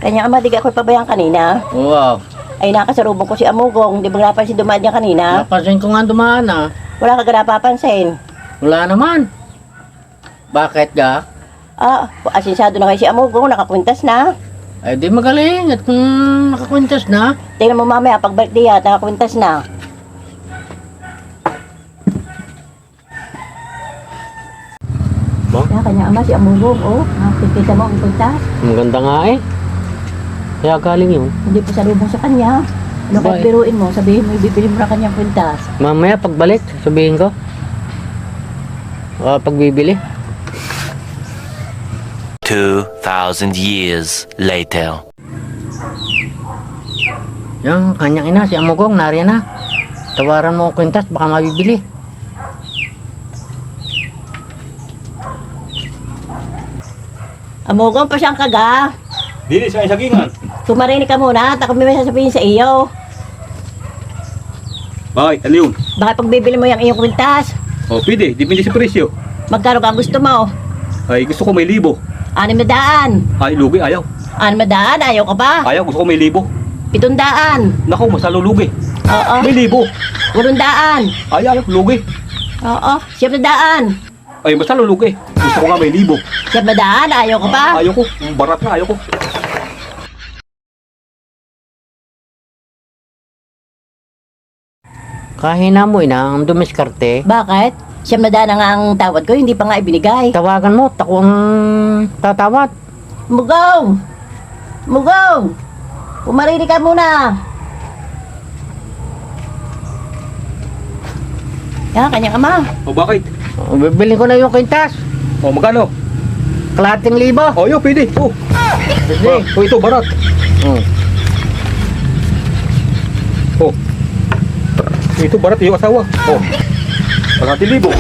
Kanya ama, di ka ako pabayang kanina. Wow. Ay nakasalubong ko si Amugong. Di ba napansin dumaan niya kanina? Napansin ko nga dumaan ah. Wala ka napapansin. Wala naman. Bakit ka? Ah, asinsado na kayo si Amugong. Nakakwintas na. Ay di magaling at kung nakakwintas na. Tingnan mo mamaya, pag birthday at nakakwintas na. Ba? Kanya ama, si Amugong. Oh, nakikita mo ang kwintas. Maganda nga eh. Kaya galing yun. Hindi pa salubong sa kanya. Ano Ba, kahit biruin mo, sabihin mo, ibibili mo na kanyang kwintas. Mamaya pagbalik, sabihin ko. Pagbibili. 2,000 years later. Yung kanyang ina, si Amugong, nariyan na. Tawaran mo ang kwintas, baka mabibili. Amugong, pasyang kaga. Dili sa sagingan. Tumarinig ka muna, at ako may sasabihin sa iyo. Bakit? Ano yun? Baka pagbibili mo yung iyong kwintas, O, pwede. Depende sa presyo. magkano ka gusto mo? Ay, gusto ko may 1,000. 600. Ay, lugi. Ayaw. 600, ayaw ka pa? Ayaw. Gusto ko may 1,000. 700. Naku, masalo lugi. Oo. May 1,000. 800. Ay, ayaw. Lugi. Oo. 700. Ay, masalo lugi. Gusto ko nga may 1,000. 700, ayaw ka pa? Ayaw ko. Barat na. Ayaw ko. Kahina mo ina, ang dumiskarte. Bakit? 700 na nga ang tawad ko, hindi pa nga ibinigay. Tawagan mo, ako ang tatawad. Mugong! Mugong! Pumarinig ka muna. Yan, kanyang ama. O, bakit? Bibilin ko na yung kwintas. O, magkano? Kalating libo. O, yun. Pwede. O. Pwede. O, ito. Barat. Oh. O. Ito, barat. Yung asawa. O. 1,000.